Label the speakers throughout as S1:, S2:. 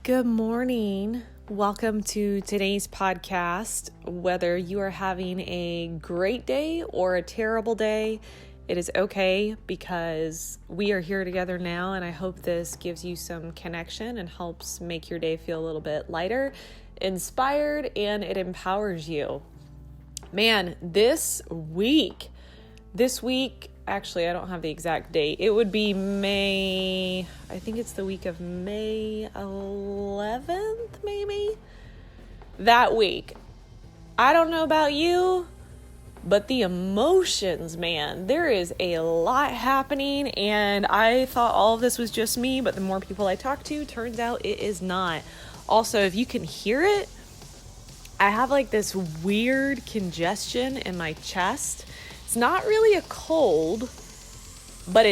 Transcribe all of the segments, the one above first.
S1: Good morning. Welcome to today's podcast. Whether you are having a great day or a terrible day, it is okay because we are here together now, and I hope this gives you some connection and helps make your day feel a little bit lighter, inspired, and it empowers you. Man, this week, actually, I don't have the exact date. It would be I think it's the week of May 11th, maybe? That week. I don't know about you, but the emotions, man, there is a lot happening, and I thought all of this was just me, but the more people I talk to, turns out it is not. Also, if you can hear it, I have like this weird congestion in my chest. It's not really a cold, but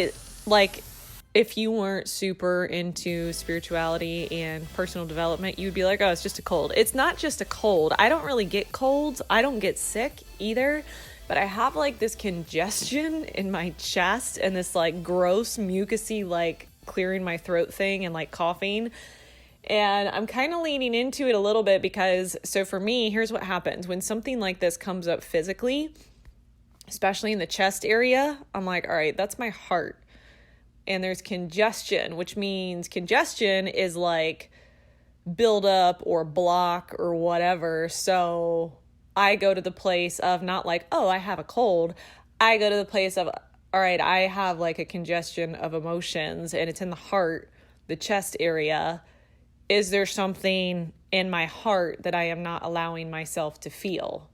S1: if you weren't super into spirituality and personal development, you'd be like, oh, it's just a cold. It's not just a cold. I don't really get colds. I don't get sick either, but I have like this congestion in my chest and this like gross mucusy, like clearing my throat thing and like coughing. And I'm kind of leaning into it a little bit because, so for me, here's what happens. When something like this comes up physically, especially in the chest area, I'm like, all right, that's my heart. And there's congestion, which means congestion is like buildup or block or whatever. So I go to the place of not like, oh, I have a cold. I go to the place of, all right, I have like a congestion of emotions and it's in the heart, the chest area. Is there something in my heart that I am not allowing myself to feel?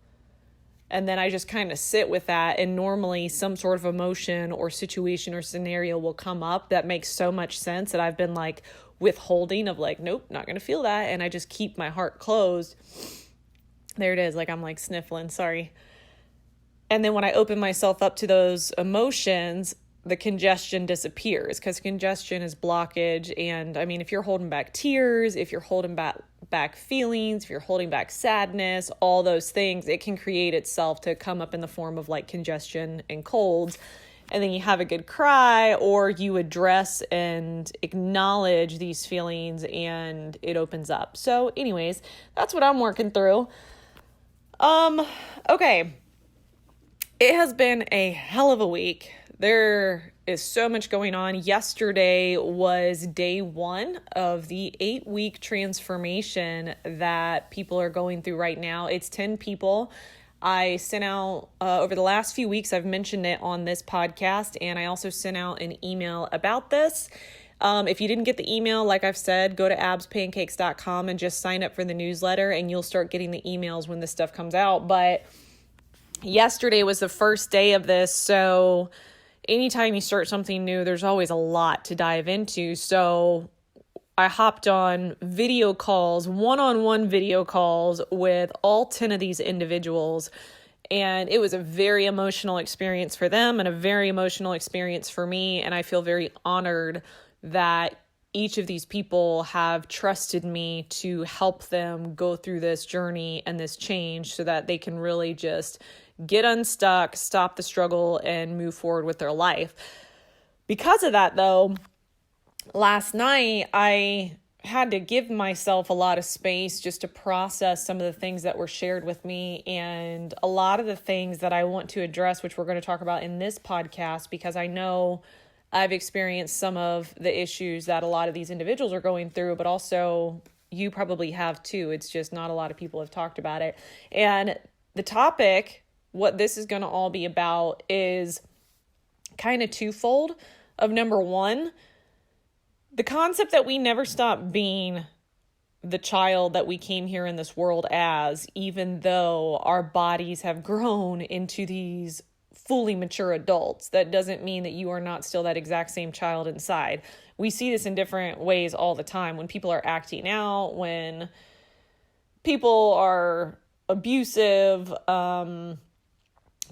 S1: And then I just kind of sit with that. And normally some sort of emotion or situation or scenario will come up that makes so much sense that I've been like withholding of like, nope, not going to feel that. And I just keep my heart closed. There it is. Like I'm like sniffling, sorry. And then when I open myself up to those emotions, the congestion disappears because congestion is blockage. And I mean, if you're holding back tears, if you're holding back feelings, if you're holding back sadness, all those things, it can create itself to come up in the form of like congestion and colds. And then you have a good cry or you address and acknowledge these feelings and it opens up. So anyways, that's what I'm working through. Okay. It has been a hell of a week. There is so much going on. Yesterday was day 1 of the 8-week transformation that people are going through right now. It's 10 people. I sent out, over the last few weeks, I've mentioned it on this podcast, and I also sent out an email about this. If you didn't get the email, like I've said, go to abspancakes.com and just sign up for the newsletter, and you'll start getting the emails when this stuff comes out. But yesterday was the first day of this, so anytime you start something new, there's always a lot to dive into. So I hopped on video calls, one-on-one video calls with all 10 of these individuals. And it was a very emotional experience for them and a very emotional experience for me. And I feel very honored that each of these people have trusted me to help them go through this journey and this change so that they can really just get unstuck, stop the struggle, and move forward with their life. Because of that, though, last night I had to give myself a lot of space just to process some of the things that were shared with me and a lot of the things that I want to address, which we're going to talk about in this podcast, because I know I've experienced some of the issues that a lot of these individuals are going through, but also you probably have too. It's just not a lot of people have talked about it. And the topic, what this is going to all be about, is kind of twofold. Of number one, the concept that we never stop being the child that we came here in this world as, even though our bodies have grown into these fully mature adults. That doesn't mean that you are not still that exact same child inside. We see this in different ways all the time. When people are acting out, when people are abusive,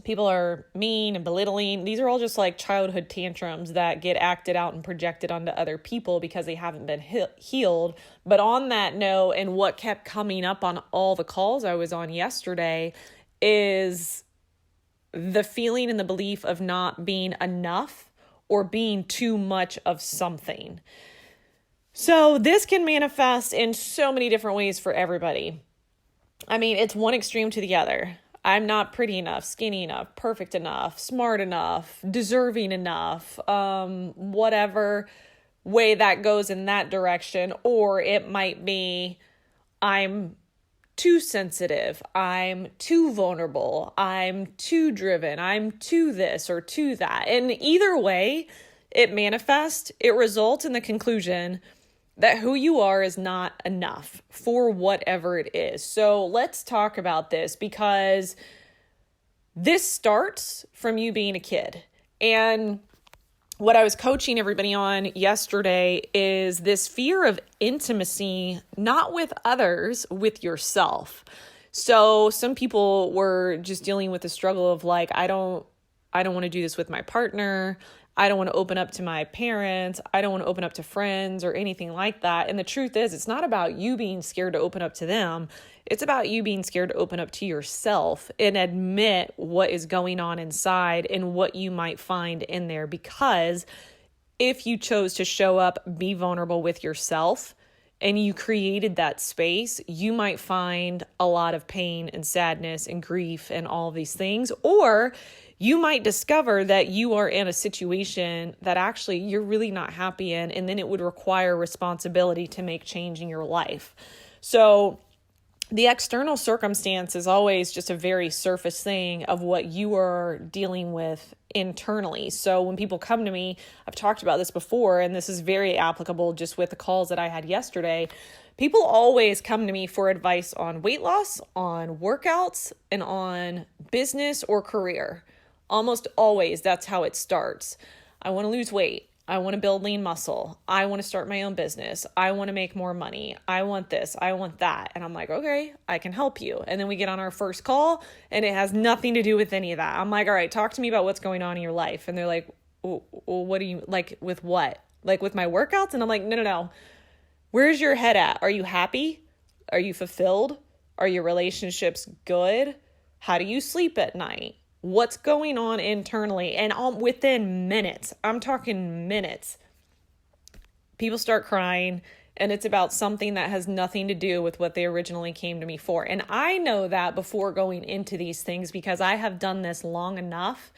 S1: people are mean and belittling. These are all just like childhood tantrums that get acted out and projected onto other people because they haven't been healed. But on that note, and what kept coming up on all the calls I was on yesterday, is the feeling and the belief of not being enough or being too much of something. So this can manifest in so many different ways for everybody. I mean, it's one extreme to the other. I'm not pretty enough, skinny enough, perfect enough, smart enough, deserving enough, whatever way that goes in that direction. Or it might be I'm too sensitive, I'm too vulnerable, I'm too driven, I'm too this or too that. And either way it manifests, it results in the conclusion that who you are is not enough for whatever it is. So let's talk about this, because this starts from you being a kid. And what I was coaching everybody on yesterday is this fear of intimacy, not with others, with yourself. So some people were just dealing with the struggle of like, I don't want to do this with my partner. I don't want to open up to my parents. I don't want to open up to friends or anything like that. And the truth is, it's not about you being scared to open up to them. It's about you being scared to open up to yourself and admit what is going on inside and what you might find in there. Because if you chose to show up, be vulnerable with yourself, and you created that space, you might find a lot of pain and sadness and grief and all of these things. Or you might discover that you are in a situation that actually you're really not happy in, and then it would require responsibility to make change in your life. So the external circumstance is always just a very surface thing of what you are dealing with internally. So when people come to me, I've talked about this before, and this is very applicable just with the calls that I had yesterday. People always come to me for advice on weight loss, on workouts, and on business or career. Almost always, that's how it starts. I want to lose weight. I want to build lean muscle. I want to start my own business. I want to make more money. I want this. I want that. And I'm like, okay, I can help you. And then we get on our first call and it has nothing to do with any of that. I'm like, all right, talk to me about what's going on in your life. And they're like, well, what do you like with what? Like with my workouts? And I'm like, no. Where's your head at? Are you happy? Are you fulfilled? Are your relationships good? How do you sleep at night? What's going on internally? And within minutes, I'm talking minutes, people start crying, and it's about something that has nothing to do with what they originally came to me for. And I know that before going into these things, because I have done this long enough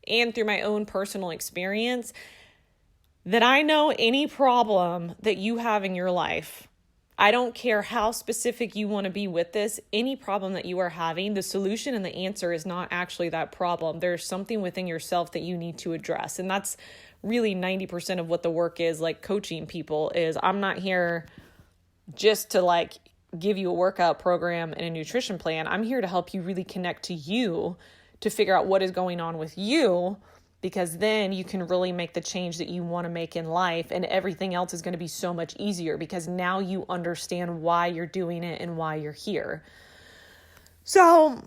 S1: and through my own personal experience that I know any problem that you have in your life, I don't care how specific you want to be with this, any problem that you are having, the solution and the answer is not actually that problem. There's something within yourself that you need to address. And that's really 90% of what the work is, like coaching people, is I'm not here just to like give you a workout program and a nutrition plan. I'm here to help you really connect to you, to figure out what is going on with you, because then you can really make the change that you want to make in life, and everything else is going to be so much easier because now you understand why you're doing it and why you're here. So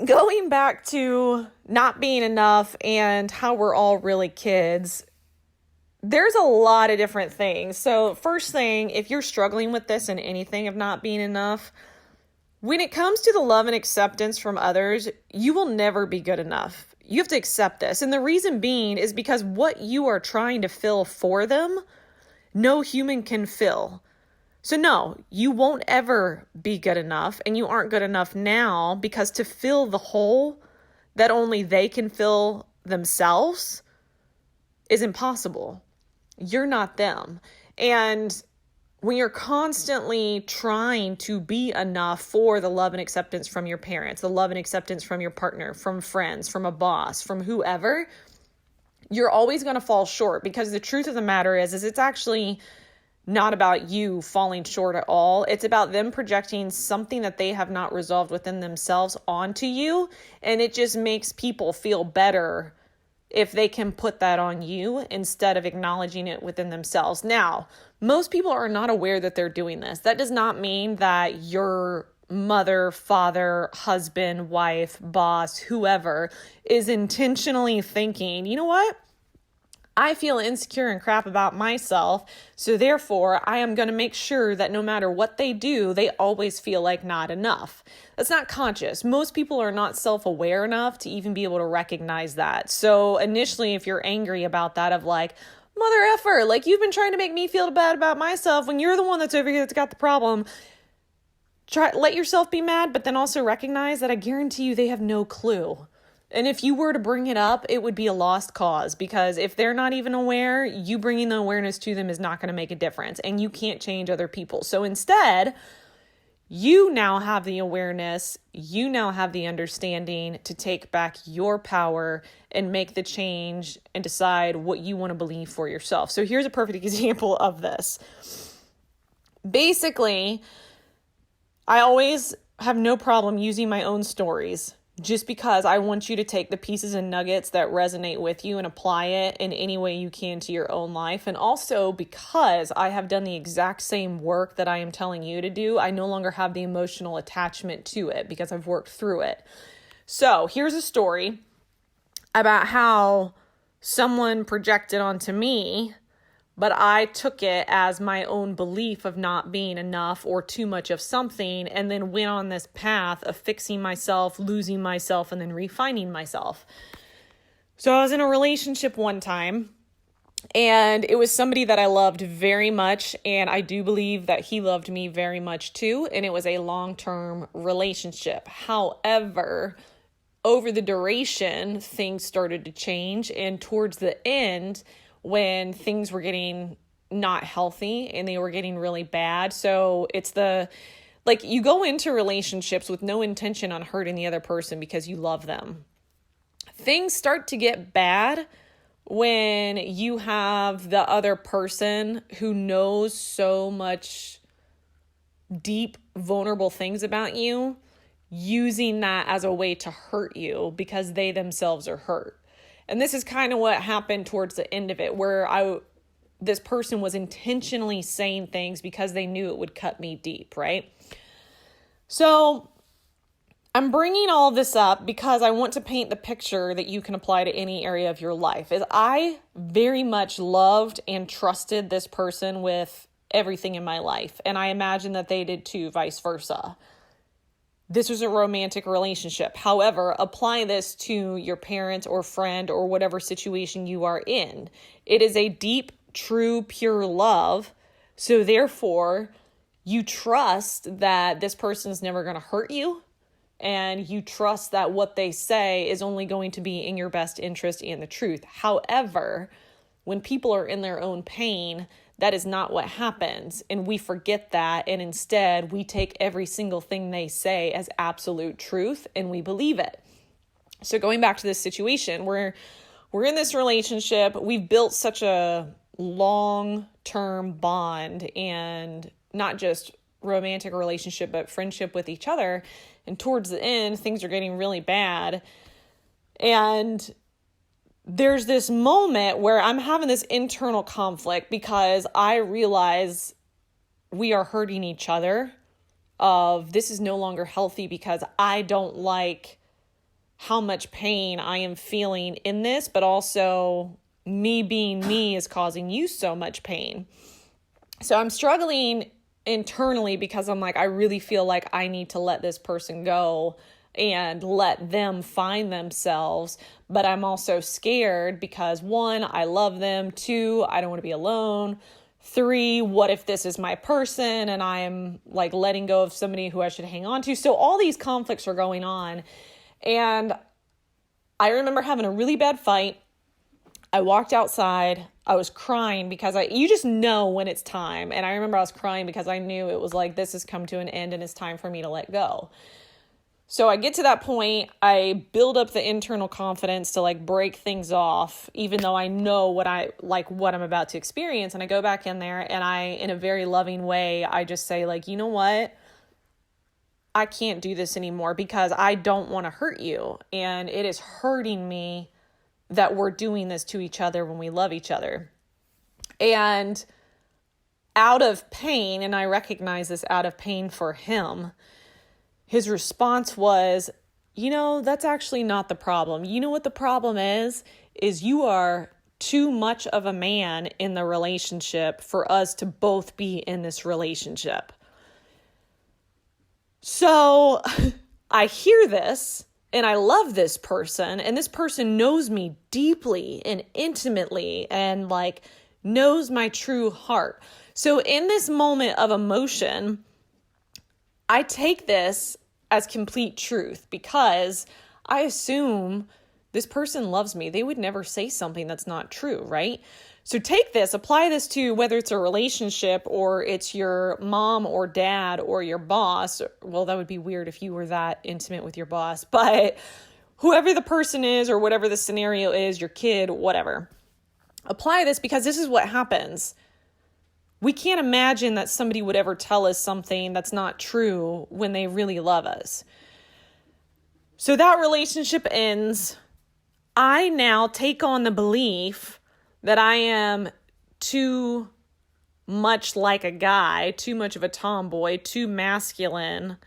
S1: going back to not being enough and how we're all really kids, there's a lot of different things. So first thing, if you're struggling with this and anything of not being enough, when it comes to the love and acceptance from others, you will never be good enough. You have to accept this. And the reason being is because what you are trying to fill for them, no human can fill. So no, you won't ever be good enough, and you aren't good enough now, because to fill the hole that only they can fill themselves is impossible. You're not them. And when you're constantly trying to be enough for the love and acceptance from your parents, the love and acceptance from your partner, from friends, from a boss, from whoever, you're always going to fall short, because the truth of the matter is it's actually not about you falling short at all. It's about them projecting something that they have not resolved within themselves onto you. And it just makes people feel better if they can put that on you instead of acknowledging it within themselves. Now, most people are not aware that they're doing this. That does not mean that your mother, father, husband, wife, boss, whoever is intentionally thinking, you know what? I feel insecure and crap about myself, so therefore I am going to make sure that no matter what they do, they always feel like not enough. That's not conscious. Most people are not self-aware enough to even be able to recognize that. So initially, if you're angry about that, of like, mother effer, like, you've been trying to make me feel bad about myself when you're the one that's over here that's got the problem. Let yourself be mad, but then also recognize that I guarantee you they have no clue. And if you were to bring it up, it would be a lost cause, because if they're not even aware, you bringing the awareness to them is not going to make a difference, and you can't change other people. So instead, you now have the awareness, you now have the understanding to take back your power and make the change and decide what you want to believe for yourself. So here's a perfect example of this. Basically, I always have no problem using my own stories, just because I want you to take the pieces and nuggets that resonate with you and apply it in any way you can to your own life. And also because I have done the exact same work that I am telling you to do, I no longer have the emotional attachment to it because I've worked through it. So here's a story about how someone projected onto me, but I took it as my own belief of not being enough or too much of something, and then went on this path of fixing myself, losing myself, and then refining myself. So I was in a relationship one time, and it was somebody that I loved very much, and I do believe that he loved me very much too, and it was a long-term relationship. However, over the duration, things started to change, and towards the end, when things were getting not healthy and they were getting really bad. So it's you go into relationships with no intention on hurting the other person because you love them. Things start to get bad when you have the other person who knows so much deep, vulnerable things about you, using that as a way to hurt you because they themselves are hurt. And this is kind of what happened towards the end of it, where this person was intentionally saying things because they knew it would cut me deep, right? So I'm bringing all this up because I want to paint the picture that you can apply to any area of your life. Is I very much loved and trusted this person with everything in my life, and I imagine that they did too, vice versa. This was a romantic relationship. However, apply this to your parents or friend or whatever situation you are in. It is a deep, true, pure love. So therefore, you trust that this person is never going to hurt you. And you trust that what they say is only going to be in your best interest and the truth. However, when people are in their own pain, that is not what happens, and we forget that, and instead we take every single thing they say as absolute truth, and we believe it. So going back to this situation, we're in this relationship, we've built such a long-term bond, and not just romantic relationship, but friendship with each other, and towards the end, things are getting really bad, and there's this moment where I'm having this internal conflict because I realize we are hurting each other. This is no longer healthy because I don't like how much pain I am feeling in this, but also me being me is causing you so much pain. So I'm struggling internally because I'm like, I really feel like I need to let this person go and let them find themselves. But I'm also scared because 1, I love them. 2, I don't want to be alone. 3, what if this is my person and I'm like letting go of somebody who I should hang on to? So all these conflicts are going on. And I remember having a really bad fight. I walked outside. I was crying because you just know when it's time. And I remember I was crying because I knew it was like, this has come to an end and it's time for me to let go. So I get to that point, I build up the internal confidence to like break things off, even though I know what I'm about to experience. And I go back in there and in a very loving way, I just say like, you know what? I can't do this anymore because I don't want to hurt you. And it is hurting me that we're doing this to each other when we love each other. And out of pain, and I recognize this out of pain for him, his response was, that's actually not the problem. You know what the problem is you are too much of a man in the relationship for us to both be in this relationship. So I hear this and I love this person, and this person knows me deeply and intimately and like knows my true heart. So in this moment of emotion, I take this as complete truth because I assume this person loves me. They would never say something that's not true, right? So take this, apply this to whether it's a relationship or it's your mom or dad or your boss. Well, that would be weird if you were that intimate with your boss, but whoever the person is or whatever the scenario is, your kid, whatever. Apply this because this is what happens. We can't imagine that somebody would ever tell us something that's not true when they really love us. So that relationship ends. I now take on the belief that I am too much like a guy, too much of a tomboy, too masculine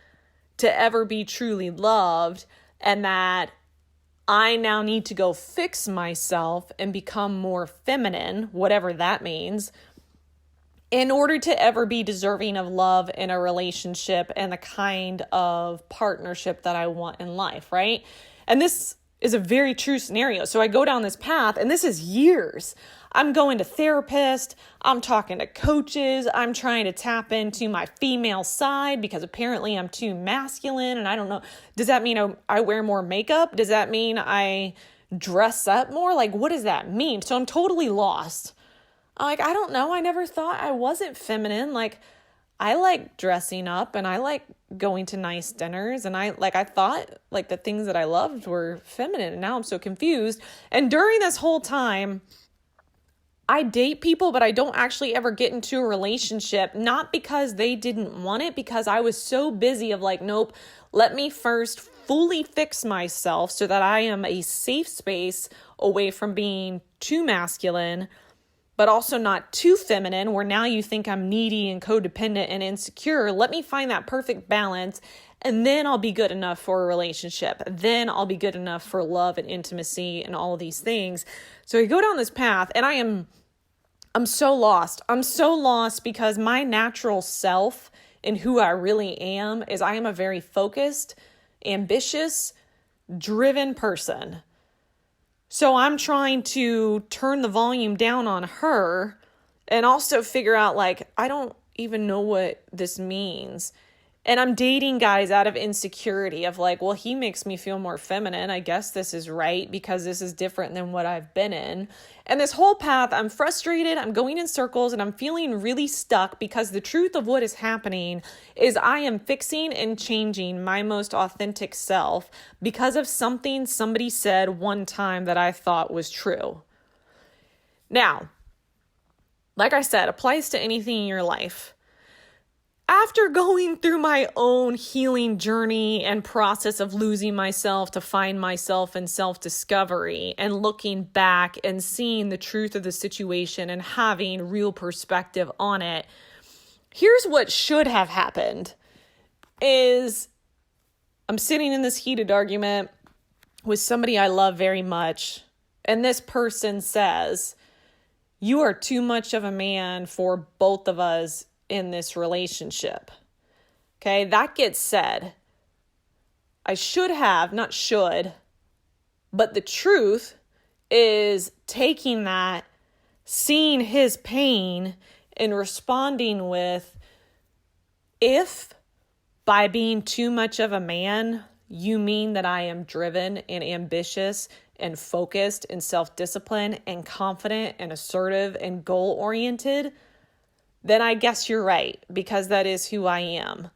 S1: to ever be truly loved, and that I now need to go fix myself and become more feminine, whatever that means, in order to ever be deserving of love in a relationship and the kind of partnership that I want in life, right? And this is a very true scenario. So I go down this path, and this is years. I'm going to therapists, I'm talking to coaches, I'm trying to tap into my female side because apparently I'm too masculine, and I don't know. Does that mean I wear more makeup? Does that mean I dress up more? Like, what does that mean? So I'm totally lost. I don't know. I never thought I wasn't feminine. Like, I like dressing up and I like going to nice dinners, and I thought like the things that I loved were feminine, and now I'm so confused. And during this whole time, I date people, but I don't actually ever get into a relationship, not because they didn't want it, because I was so busy of like, nope, let me first fully fix myself so that I am a safe space away from being too masculine, but also not too feminine, where now you think I'm needy and codependent and insecure. Let me find that perfect balance, and then I'll be good enough for a relationship. Then I'll be good enough for love and intimacy and all of these things. So I go down this path, and I'm so lost. I'm so lost because my natural self and who I really am is I am a very focused, ambitious, driven person. So I'm trying to turn the volume down on her and also figure out, like, I don't even know what this means. And I'm dating guys out of insecurity of like, well, he makes me feel more feminine. I guess this is right because this is different than what I've been in. And this whole path, I'm frustrated, I'm going in circles, and I'm feeling really stuck because the truth of what is happening is I am fixing and changing my most authentic self because of something somebody said one time that I thought was true. Now, like I said, applies to anything in your life. After going through my own healing journey and process of losing myself to find myself and self-discovery and looking back and seeing the truth of the situation and having real perspective on it, here's what should have happened is I'm sitting in this heated argument with somebody I love very much, and this person says, "You are too much of a man for both of us in this relationship." Okay, that gets said. I should have, not should, but the truth is taking that, seeing his pain, and responding with, if by being too much of a man, you mean that I am driven and ambitious and focused and self-disciplined and confident and assertive and goal-oriented, then I guess you're right, because that is who I am.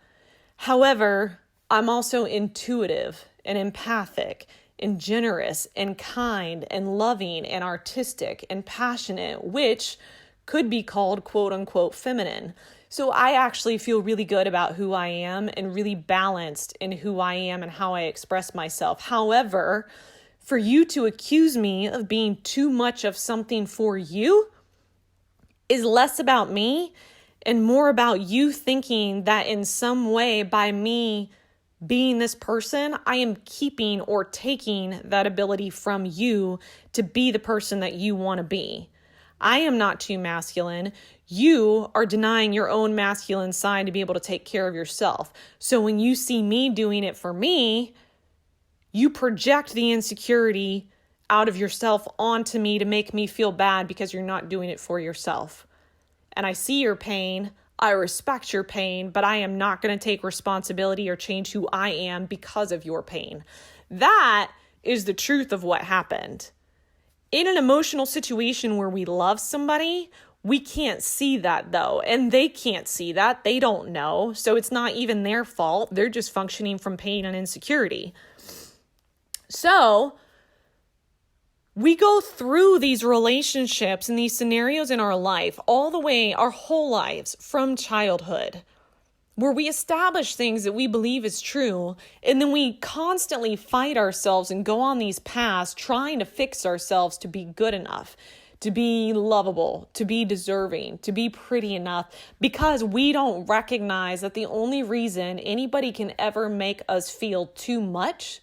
S1: However, I'm also intuitive and empathic and generous and kind and loving and artistic and passionate, which could be called quote unquote feminine. So I actually feel really good about who I am and really balanced in who I am and how I express myself. However, for you to accuse me of being too much of something for you is less about me and more about you thinking that in some way by me being this person, I am keeping or taking that ability from you to be the person that you want to be. I am not too masculine. You are denying your own masculine side to be able to take care of yourself. So when you see me doing it for me, you project the insecurity out of yourself onto me to make me feel bad because you're not doing it for yourself. And I see your pain. I respect your pain, but I am not going to take responsibility or change who I am because of your pain. That is the truth of what happened. In an emotional situation where we love somebody, we can't see that though. And they can't see that. They don't know. So it's not even their fault. They're just functioning from pain and insecurity. So we go through these relationships and these scenarios in our life all the way, our whole lives from childhood, where we establish things that we believe is true, and then we constantly fight ourselves and go on these paths trying to fix ourselves to be good enough, to be lovable, to be deserving, to be pretty enough, because we don't recognize that the only reason anybody can ever make us feel too much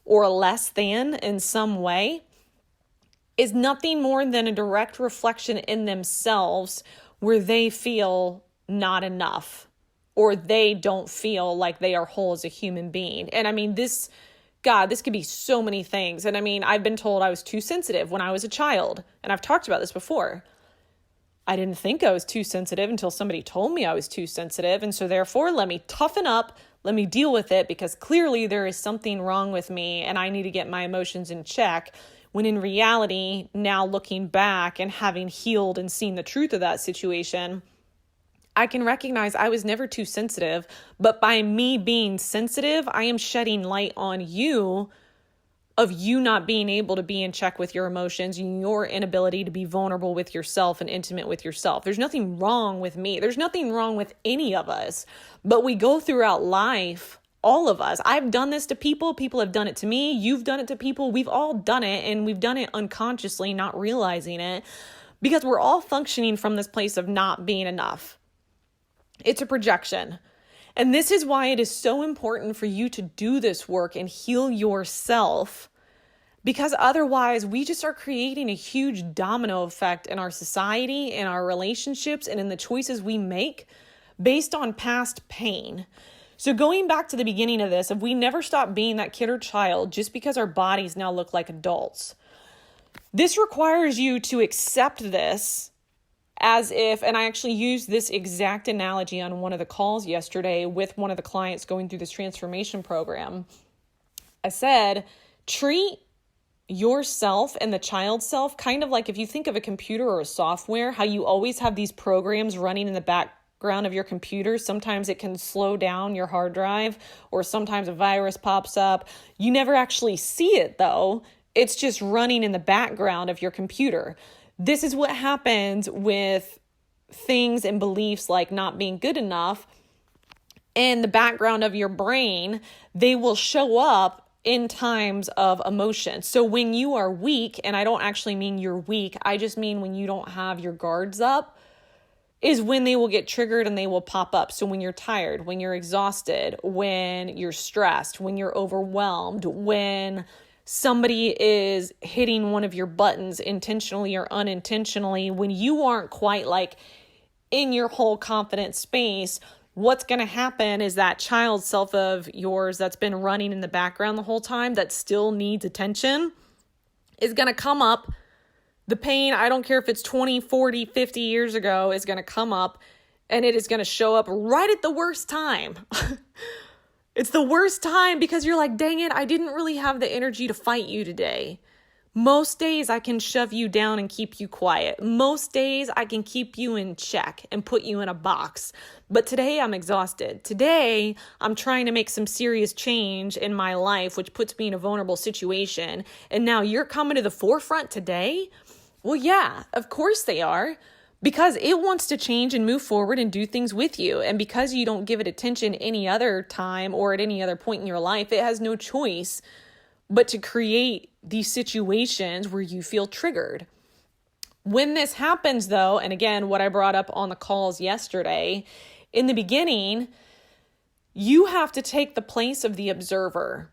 S1: or less than in some way is nothing more than a direct reflection in themselves where they feel not enough or they don't feel like they are whole as a human being. And I mean, this could be so many things. And I mean, I've been told I was too sensitive when I was a child. And I've talked about this before. I didn't think I was too sensitive until somebody told me I was too sensitive. And so therefore, let me toughen up. Let me deal with it because clearly there is something wrong with me and I need to get my emotions in check. When in reality, now looking back and having healed and seen the truth of that situation, I can recognize I was never too sensitive, but by me being sensitive, I am shedding light on you of you not being able to be in check with your emotions and your inability to be vulnerable with yourself and intimate with yourself. There's nothing wrong with me. There's nothing wrong with any of us, but we go throughout life. All of us. I've done this to people. People have done it to me. You've done it to people. We've all done it, and we've done it unconsciously, not realizing it, because we're all functioning from this place of not being enough. It's a projection. And this is why it is so important for you to do this work and heal yourself, because otherwise we just are creating a huge domino effect in our society, in our relationships, and in the choices we make based on past pain. So going back to the beginning of this, if we never stop being that kid or child just because our bodies now look like adults, this requires you to accept this as if, and I actually used this exact analogy on one of the calls yesterday with one of the clients going through this transformation program. I said, treat yourself and the child self kind of like if you think of a computer or a software, how you always have these programs running in the background of your computer. Sometimes it can slow down your hard drive, or sometimes a virus pops up. You never actually see it though. It's just running in the background of your computer. This is what happens with things and beliefs like not being good enough. In the background of your brain, they will show up in times of emotion. So when you are weak, and I don't actually mean you're weak, I just mean when you don't have your guards up, is when they will get triggered and they will pop up. So when you're tired, when you're exhausted, when you're stressed, when you're overwhelmed, when somebody is hitting one of your buttons intentionally or unintentionally, when you aren't quite like in your whole confident space, what's going to happen is that child self of yours that's been running in the background the whole time that still needs attention is going to come up. The pain, I don't care if it's 20, 40, 50 years ago, is going to come up and it is going to show up right at the worst time. It's the worst time because you're like, dang it, I didn't really have the energy to fight you today. Most days I can shove you down and keep you quiet. Most days I can keep you in check and put you in a box. But today I'm exhausted. Today I'm trying to make some serious change in my life, which puts me in a vulnerable situation. And now you're coming to the forefront today? Well, yeah, of course they are. Because it wants to change and move forward and do things with you. And because you don't give it attention any other time or at any other point in your life, it has no choice but to create these situations where you feel triggered. When this happens, though, and again, what I brought up on the calls yesterday, in the beginning, you have to take the place of the observer.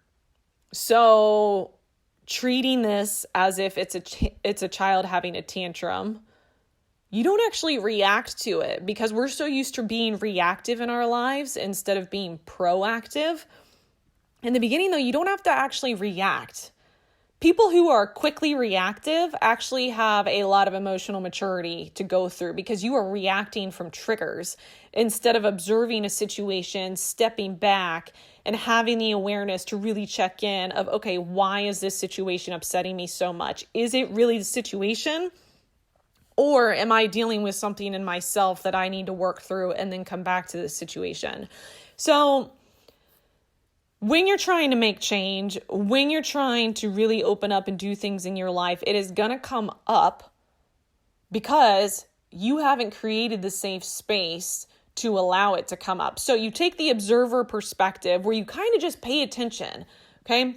S1: So treating this as if it's a child having a tantrum, you don't actually react to it because we're so used to being reactive in our lives instead of being proactive. In the beginning, though, you don't have to actually react People who are quickly reactive actually have a lot of emotional maturity to go through because you are reacting from triggers instead of observing a situation, stepping back and having the awareness to really check in of, okay, why is this situation upsetting me so much? Is it really the situation? Or am I dealing with something in myself that I need to work through and then come back to this situation? So when you're trying to make change, when you're trying to really open up and do things in your life, it is going to come up because you haven't created the safe space to allow it to come up. So you take the observer perspective where you kind of just pay attention, okay?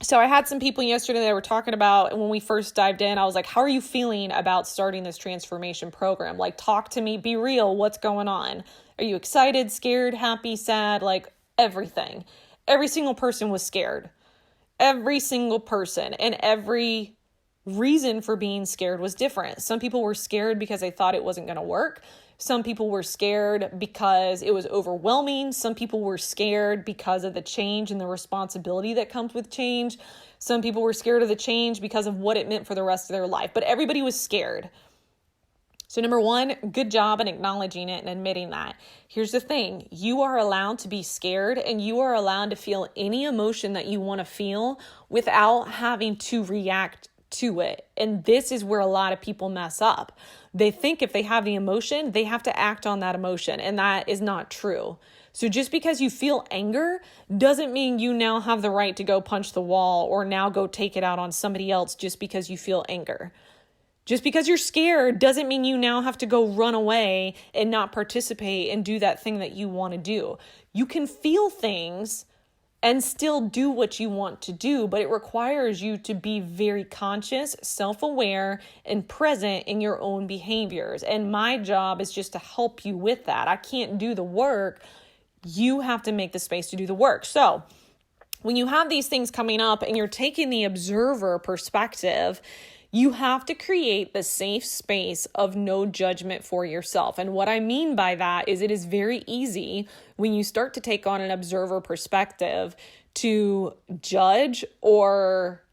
S1: So I had some people yesterday that were talking about, when we first dived in, I was like, how are you feeling about starting this transformation program? Like, talk to me, be real, what's going on? Are you excited, scared, happy, sad, like everything? Every single person was scared. Every single person, and every reason for being scared was different. Some people were scared because they thought it wasn't going to work. Some people were scared because it was overwhelming. Some people were scared because of the change and the responsibility that comes with change. Some people were scared of the change because of what it meant for the rest of their life. But everybody was scared. So number one, good job in acknowledging it and admitting that. Here's the thing. You are allowed to be scared, and you are allowed to feel any emotion that you want to feel without having to react to it. And this is where a lot of people mess up. They think if they have the emotion, they have to act on that emotion, and that is not true. So just because you feel anger doesn't mean you now have the right to go punch the wall or now go take it out on somebody else just because you feel anger. Just because you're scared doesn't mean you now have to go run away and not participate and do that thing that you want to do. You can feel things and still do what you want to do, but it requires you to be very conscious, self-aware, and present in your own behaviors. And my job is just to help you with that. I can't do the work. You have to make the space to do the work. So when you have these things coming up and you're taking the observer perspective, you have to create the safe space of no judgment for yourself. And what I mean by that is it is very easy when you start to take on an observer perspective to judge or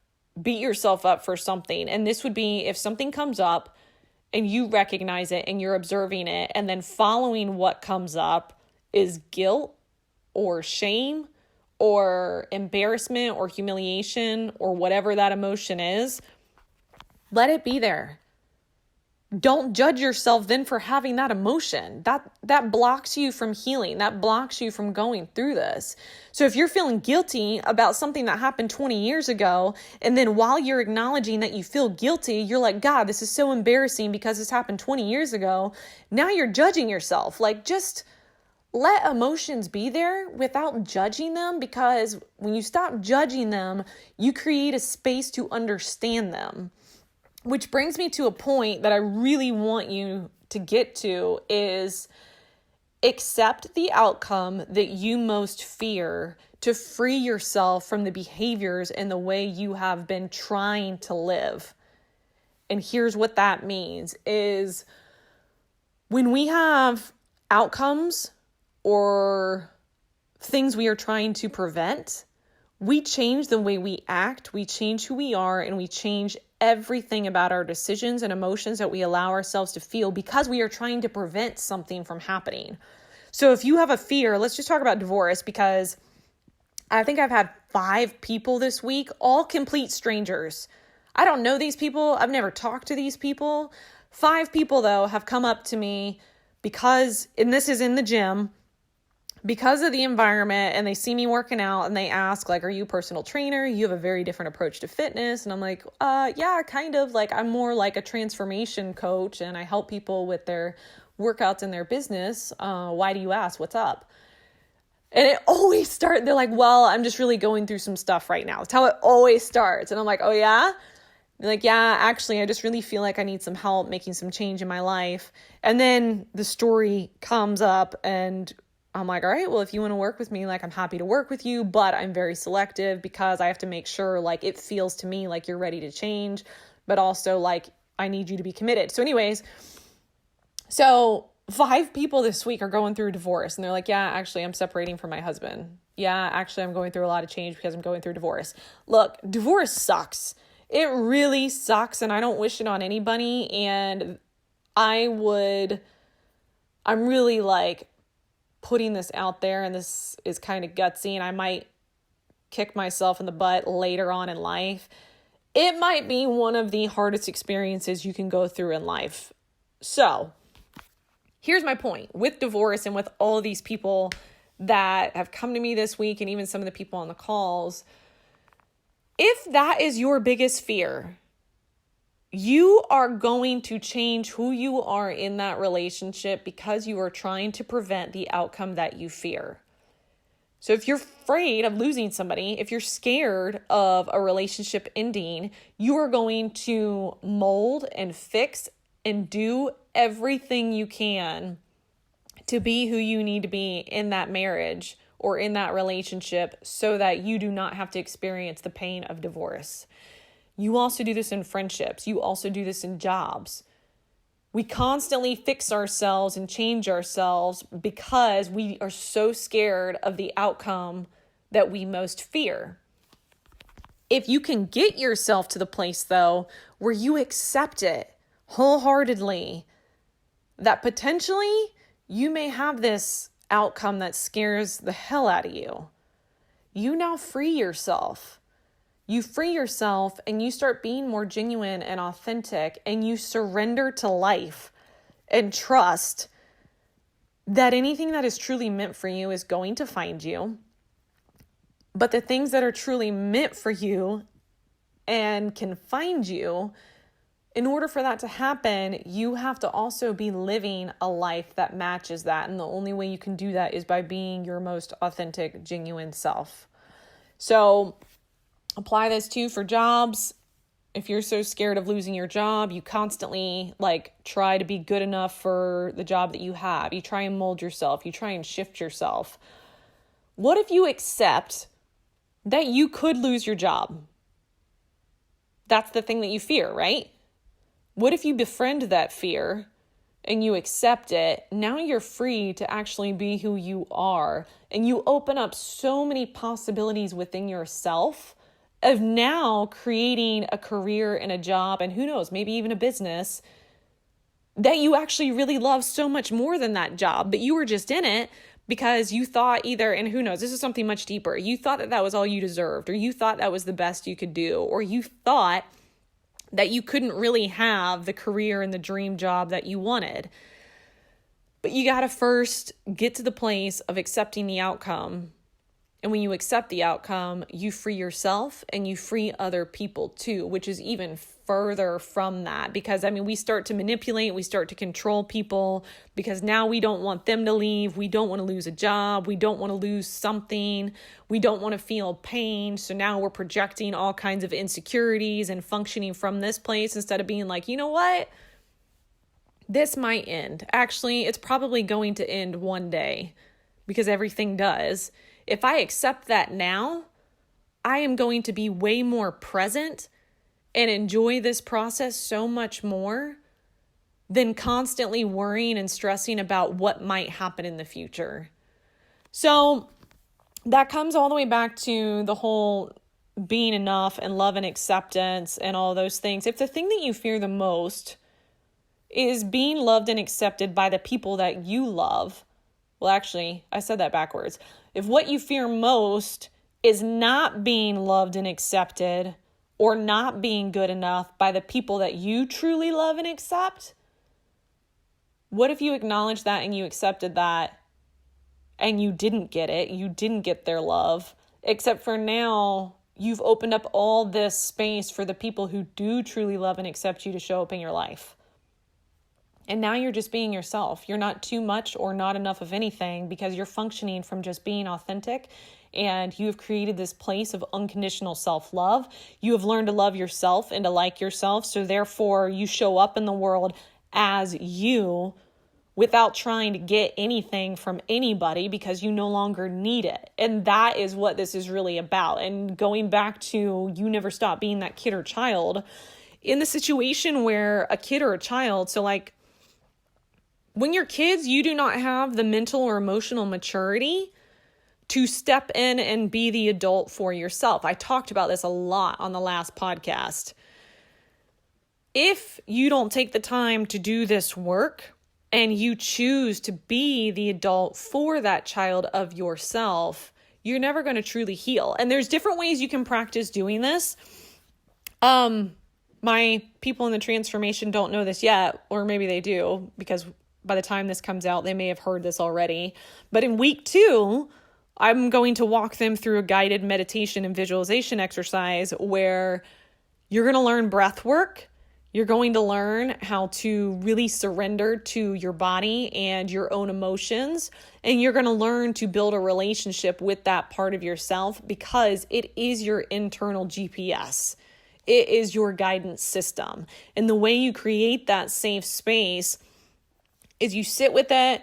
S1: beat yourself up for something. And this would be if something comes up and you recognize it and you're observing it, and then following what comes up is guilt or shame or embarrassment or humiliation or whatever that emotion is. Let it be there. Don't judge yourself then for having that emotion. That blocks you from healing. That blocks you from going through this. So if you're feeling guilty about something that happened 20 years ago, and then while you're acknowledging that you feel guilty, you're like, God, this is so embarrassing because this happened 20 years ago. Now you're judging yourself. Like, just let emotions be there without judging them, because when you stop judging them, you create a space to understand them. Which brings me to a point that I really want you to get to is accept the outcome that you most fear to free yourself from the behaviors and the way you have been trying to live. And here's what that means is when we have outcomes or things we are trying to prevent, we change the way we act, we change who we are, and we change everything about our decisions and emotions that we allow ourselves to feel because we are trying to prevent something from happening. So if you have a fear, let's just talk about divorce, because I think I've had 5 people this week, all complete strangers. I don't know these people. I've never talked to these people. 5 people, though, have come up to me because, and this is in the gym, because of the environment, and they see me working out and they ask, like, are you a personal trainer? You have a very different approach to fitness. And I'm like, yeah, kind of. Like, I'm more like a transformation coach and I help people with their workouts in their business. Why do you ask? What's up? And it always starts, they're like, well, I'm just really going through some stuff right now. That's how it always starts. And I'm like, oh yeah? They're like, yeah, actually, I just really feel like I need some help making some change in my life. And then the story comes up and I'm like, all right, well, if you want to work with me, like, I'm happy to work with you, but I'm very selective because I have to make sure, like, it feels to me like you're ready to change, but also, like, I need you to be committed. So anyways, so 5 people this week are going through a divorce and they're like, yeah, actually I'm separating from my husband. Yeah, actually I'm going through a lot of change because I'm going through divorce. Look, divorce sucks. It really sucks, and I don't wish it on anybody. And I'm really like putting this out there, and this is kind of gutsy, and I might kick myself in the butt later on in life. It might be one of the hardest experiences you can go through in life. So here's my point with divorce and with all of these people that have come to me this week, and even some of the people on the calls. If that is your biggest fear, you are going to change who you are in that relationship because you are trying to prevent the outcome that you fear. So if you're afraid of losing somebody, if you're scared of a relationship ending, you are going to mold and fix and do everything you can to be who you need to be in that marriage or in that relationship so that you do not have to experience the pain of divorce. You also do this in friendships. You also do this in jobs. We constantly fix ourselves and change ourselves because we are so scared of the outcome that we most fear. If you can get yourself to the place, though, where you accept it wholeheartedly, that potentially you may have this outcome that scares the hell out of you, you now free yourself. You free yourself and you start being more genuine and authentic, and you surrender to life and trust that anything that is truly meant for you is going to find you. But the things that are truly meant for you and can find you, in order for that to happen, you have to also be living a life that matches that. And the only way you can do that is by being your most authentic, genuine self. So apply this too for jobs. If you're so scared of losing your job, you constantly try to be good enough for the job that you have. You try and mold yourself. You try and shift yourself. What if you accept that you could lose your job? That's the thing that you fear, right? What if you befriend that fear and you accept it? Now you're free to actually be who you are, and you open up so many possibilities within yourself of now creating a career and a job, and who knows, maybe even a business that you actually really love so much more than that job, but you were just in it because you thought either, and who knows, this is something much deeper, you thought that that was all you deserved, or you thought that was the best you could do, or you thought that you couldn't really have the career and the dream job that you wanted. But you got to first get to the place of accepting the outcome. And when you accept the outcome, you free yourself and you free other people too, which is even further from that. Because, we start to manipulate, we start to control people because now we don't want them to leave. We don't want to lose a job. We don't want to lose something. We don't want to feel pain. So now we're projecting all kinds of insecurities and functioning from this place instead of being like, you know what? This might end. Actually, it's probably going to end one day because everything does. If I accept that now, I am going to be way more present and enjoy this process so much more than constantly worrying and stressing about what might happen in the future. So that comes all the way back to the whole being enough and love and acceptance and all those things. If the thing that you fear the most is being loved and accepted by the people that you love, well, actually, I said that backwards. If what you fear most is not being loved and accepted or not being good enough by the people that you truly love and accept, what if you acknowledged that and you accepted that and you didn't get it? You didn't get their love, except for now you've opened up all this space for the people who do truly love and accept you to show up in your life. And now you're just being yourself. You're not too much or not enough of anything because you're functioning from just being authentic, and you have created this place of unconditional self-love. You have learned to love yourself and to like yourself. So therefore you show up in the world as you without trying to get anything from anybody because you no longer need it. And that is what this is really about. And going back to you never stop being that kid or child, in the situation where a kid or a child, so When you're kids, you do not have the mental or emotional maturity to step in and be the adult for yourself. I talked about this a lot on the last podcast. If you don't take the time to do this work and you choose to be the adult for that child of yourself, you're never going to truly heal. And there's different ways you can practice doing this. My people in the transformation don't know this yet, or maybe they do, because by the time this comes out, they may have heard this already. But in week 2, I'm going to walk them through a guided meditation and visualization exercise where you're going to learn breath work. You're going to learn how to really surrender to your body and your own emotions. And you're going to learn to build a relationship with that part of yourself because it is your internal GPS. It is your guidance system. And the way you create that safe space is you sit with it.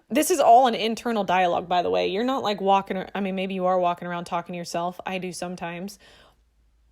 S1: This is all an internal dialogue, by the way. You're not like maybe you are walking around talking to yourself. I do sometimes.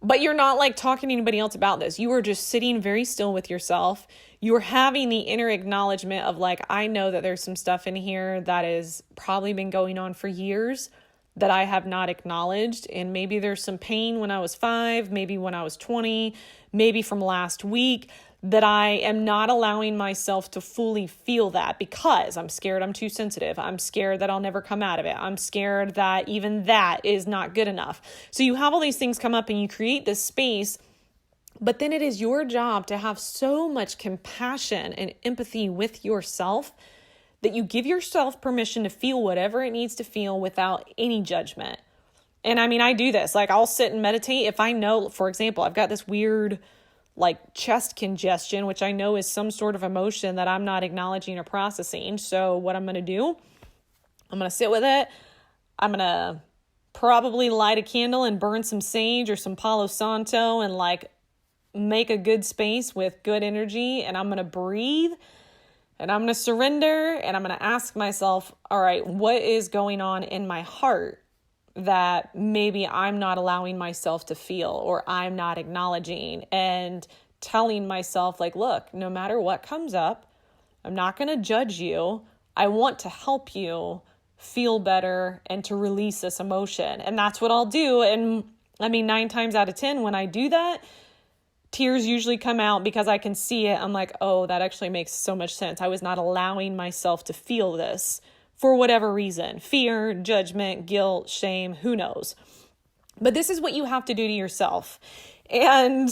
S1: But you're not like talking to anybody else about this. You are just sitting very still with yourself. You're having the inner acknowledgement of like, I know that there's some stuff in here that has probably been going on for years that I have not acknowledged. And maybe there's some pain when I was 5, maybe when I was 20, maybe from last week, that I am not allowing myself to fully feel that because I'm scared I'm too sensitive. I'm scared that I'll never come out of it. I'm scared that even that is not good enough. So you have all these things come up and you create this space, but then it is your job to have so much compassion and empathy with yourself that you give yourself permission to feel whatever it needs to feel without any judgment. And I do this. Like I'll sit and meditate if I know, for example, I've got this weird like chest congestion, which I know is some sort of emotion that I'm not acknowledging or processing. So what I'm going to do, I'm going to sit with it. I'm going to probably light a candle and burn some sage or some Palo Santo and like make a good space with good energy. And I'm going to breathe and I'm going to surrender and I'm going to ask myself, all right, what is going on in my heart that maybe I'm not allowing myself to feel or I'm not acknowledging, and telling myself like, look, no matter what comes up, I'm not going to judge you. I want to help you feel better and to release this emotion. And that's what I'll do. And 9 times out of 10, when I do that, tears usually come out because I can see it. I'm like, oh, that actually makes so much sense. I was not allowing myself to feel this for whatever reason, fear, judgment, guilt, shame, who knows. But this is what you have to do to yourself. And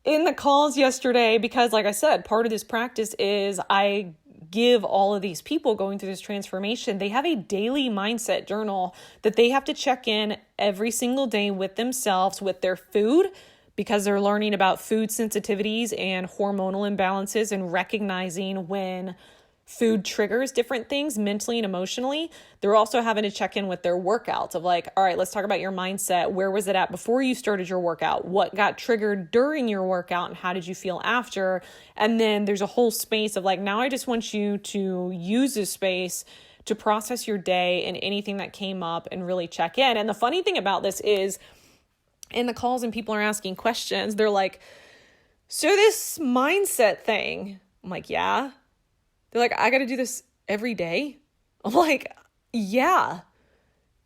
S1: in the calls yesterday, because like I said, part of this practice is I give all of these people going through this transformation, they have a daily mindset journal that they have to check in every single day with themselves, with their food, because they're learning about food sensitivities and hormonal imbalances and recognizing when food triggers different things mentally and emotionally. They're also having to check in with their workouts of like, all right, let's talk about your mindset. Where was it at before you started your workout? What got triggered during your workout and how did you feel after? And then there's a whole space of like, now I just want you to use this space to process your day and anything that came up and really check in. And the funny thing about this is in the calls and people are asking questions, they're like, so this mindset thing, I'm like, yeah. They're like, I got to do this every day. I'm like, yeah,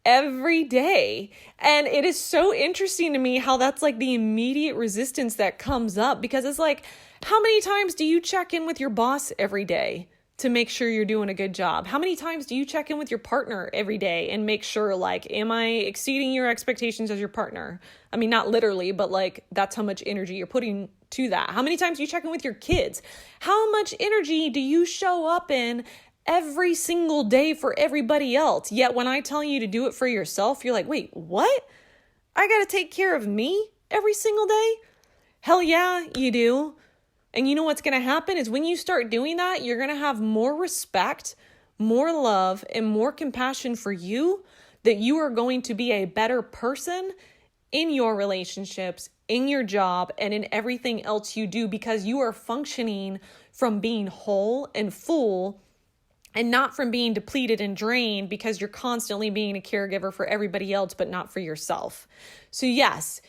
S1: every day. And it is so interesting to me how that's like the immediate resistance that comes up, because it's like, how many times do you check in with your boss every day to make sure you're doing a good job? How many times do you check in with your partner every day and make sure like, am I exceeding your expectations as your partner? Not literally, but like that's how much energy you're putting to that. How many times do you check in with your kids? How much energy do you show up in every single day for everybody else? Yet when I tell you to do it for yourself, you're like, wait, what? I got to take care of me every single day? Hell yeah, you do. And you know what's going to happen is when you start doing that, you're going to have more respect, more love, and more compassion for you, that you are going to be a better person in your relationships, in your job, and in everything else you do, because you are functioning from being whole and full and not from being depleted and drained because you're constantly being a caregiver for everybody else, but not for yourself. So yes,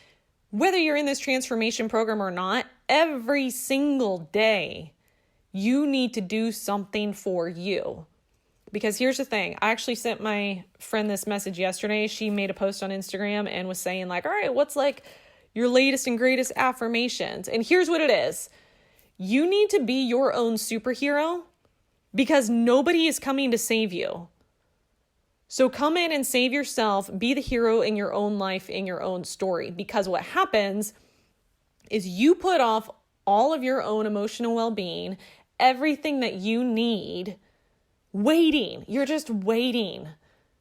S1: whether you're in this transformation program or not, every single day You need to do something for you. Because here's the thing. I actually sent my friend this message yesterday. She made a post on Instagram and was saying like, all right, what's like your latest and greatest affirmations? And here's what it is. You need to be your own superhero because nobody is coming to save you. So come in and save yourself. Be the hero in your own life, in your own story. Because what happens is you put off all of your own emotional well-being, everything that you need, waiting. You're just waiting.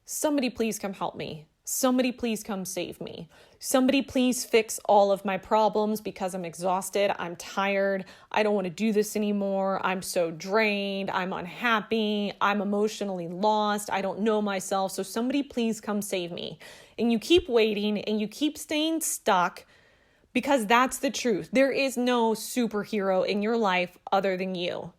S1: Somebody please come help me. Somebody please come save me. Somebody please fix all of my problems because I'm exhausted. I'm tired. I don't want to do this anymore. I'm so drained. I'm unhappy. I'm emotionally lost. I don't know myself. So somebody please come save me. And you keep waiting and you keep staying stuck because that's the truth. There is no superhero in your life other than you.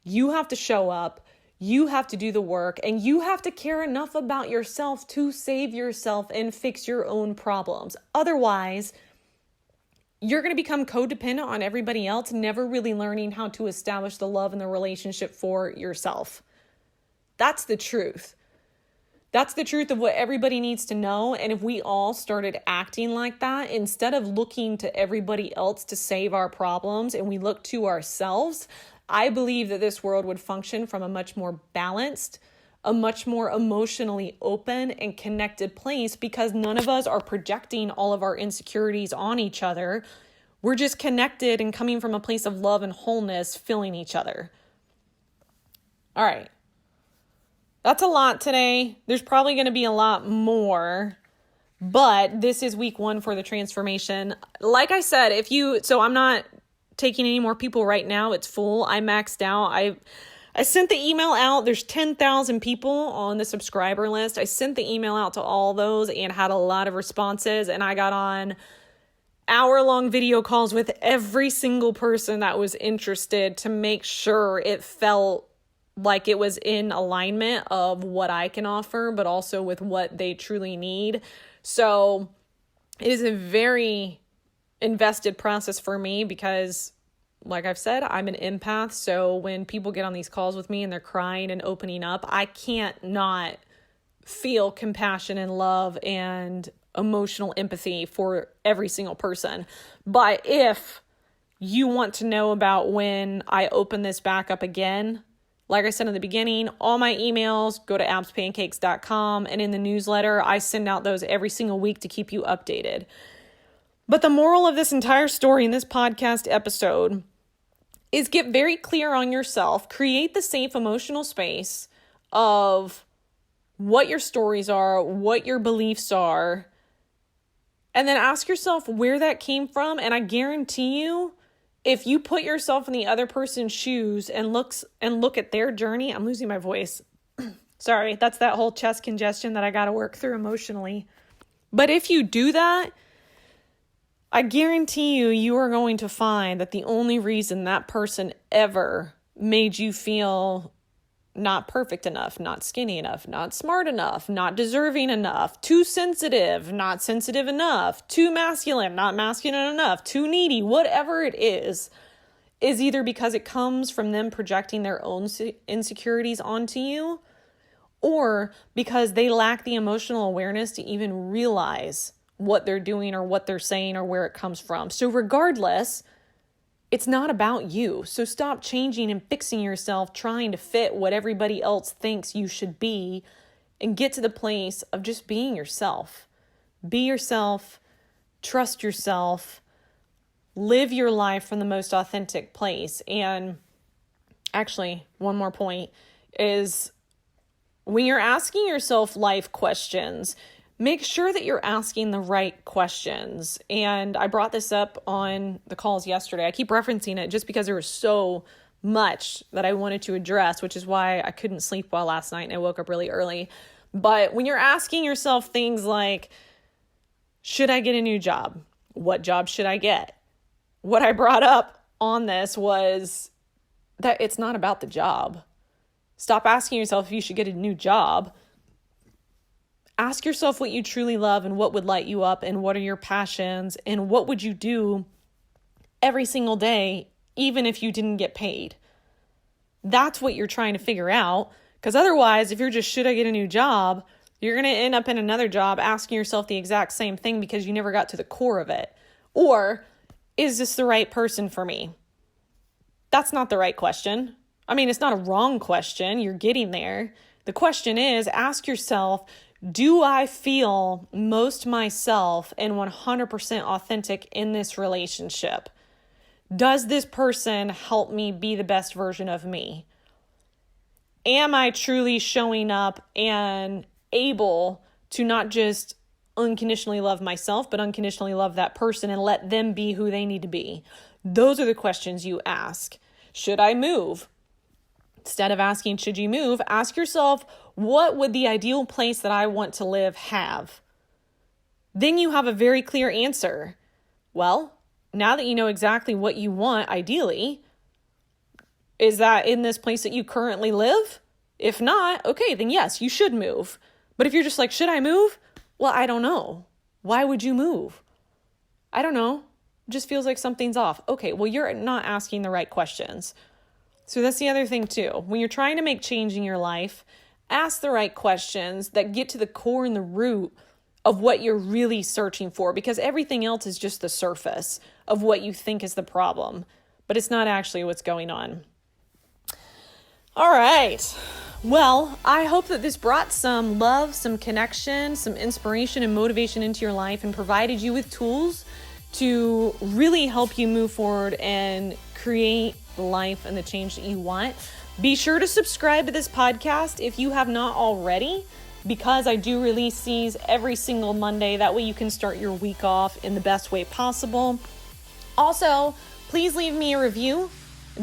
S1: You have to show up. You have to do the work, and you have to care enough about yourself to save yourself and fix your own problems. Otherwise, you're going to become codependent on everybody else, never really learning how to establish the love and the relationship for yourself. That's the truth. That's the truth of what everybody needs to know. And if we all started acting like that, instead of looking to everybody else to save our problems and we look to ourselves, I believe that this world would function from a much more balanced, a much more emotionally open and connected place because none of us are projecting all of our insecurities on each other. We're just connected and coming from a place of love and wholeness, filling each other. All right. That's a lot today. There's probably going to be a lot more, but this is week 1 for the transformation. Like I said, I'm not taking any more people right now. It's full. I maxed out. I sent the email out. There's 10,000 people on the subscriber list. I sent the email out to all those and had a lot of responses. And I got on hour-long video calls with every single person that was interested to make sure it felt like it was in alignment of what I can offer, but also with what they truly need. So it is a very invested process for me because, like I've said, I'm an empath. So when people get on these calls with me and they're crying and opening up, I can't not feel compassion and love and emotional empathy for every single person. But if you want to know about when I open this back up again, like I said in the beginning, all my emails go to abspancakes.com, and in the newsletter, I send out those every single week to keep you updated. But the moral of this entire story in this podcast episode is get very clear on yourself, create the safe emotional space of what your stories are, what your beliefs are, and then ask yourself where that came from. And I guarantee you, if you put yourself in the other person's shoes and look at their journey, I'm losing my voice. Sorry, that's that whole chest congestion that I got to work through emotionally. But if you do that, I guarantee you are going to find that the only reason that person ever made you feel not perfect enough, not skinny enough, not smart enough, not deserving enough, too sensitive, not sensitive enough, too masculine, not masculine enough, too needy, whatever it is either because it comes from them projecting their own insecurities onto you, or because they lack the emotional awareness to even realize what they're doing or what they're saying or where it comes from. So regardless, it's not about you. So stop changing and fixing yourself, trying to fit what everybody else thinks you should be, and get to the place of just being yourself. Be yourself, trust yourself, live your life from the most authentic place. And actually, one more point is when you're asking yourself life questions, make sure that you're asking the right questions. And I brought this up on the calls yesterday. I keep referencing it just because there was so much that I wanted to address, which is why I couldn't sleep well last night and I woke up really early. But when you're asking yourself things like, should I get a new job? What job should I get? What I brought up on this was that it's not about the job. Stop asking yourself if you should get a new job. Ask yourself what you truly love and what would light you up and what are your passions and what would you do every single day, even if you didn't get paid. That's what you're trying to figure out. Because otherwise, if you're just, should I get a new job? You're going to end up in another job asking yourself the exact same thing because you never got to the core of it. Or, is this the right person for me? That's not the right question. I mean, it's not a wrong question. You're getting there. The question is, ask yourself, do I feel most myself and 100% authentic in this relationship? Does this person help me be the best version of me? Am I truly showing up and able to not just unconditionally love myself, but unconditionally love that person and let them be who they need to be? Those are the questions you ask. Should I move? Instead of asking, should you move? Ask yourself, what would the ideal place that I want to live have? Then you have a very clear answer. Well, now that you know exactly what you want, ideally, is that in this place that you currently live? If not, okay, then yes, you should move. But if you're just like, should I move? Well, I don't know. Why would you move? I don't know. It just feels like something's off. Okay, well, you're not asking the right questions. So that's the other thing too. When you're trying to make change in your life, ask the right questions that get to the core and the root of what you're really searching for, because everything else is just the surface of what you think is the problem, but it's not actually what's going on. All right. Well, I hope that this brought some love, some connection, some inspiration and motivation into your life and provided you with tools to really help you move forward and create the life and the change that you want. Be sure to subscribe to this podcast if you have not already, because I do release these every single Monday. That way you can start your week off in the best way possible. Also, please leave me a review,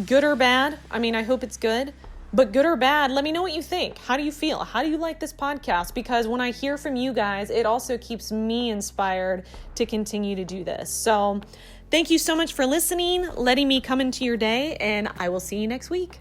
S1: good or bad. I mean, I hope it's good, but good or bad, let me know what you think. How do you feel? How do you like this podcast? Because when I hear from you guys, it also keeps me inspired to continue to do this. So thank you so much for listening, letting me come into your day, and I will see you next week.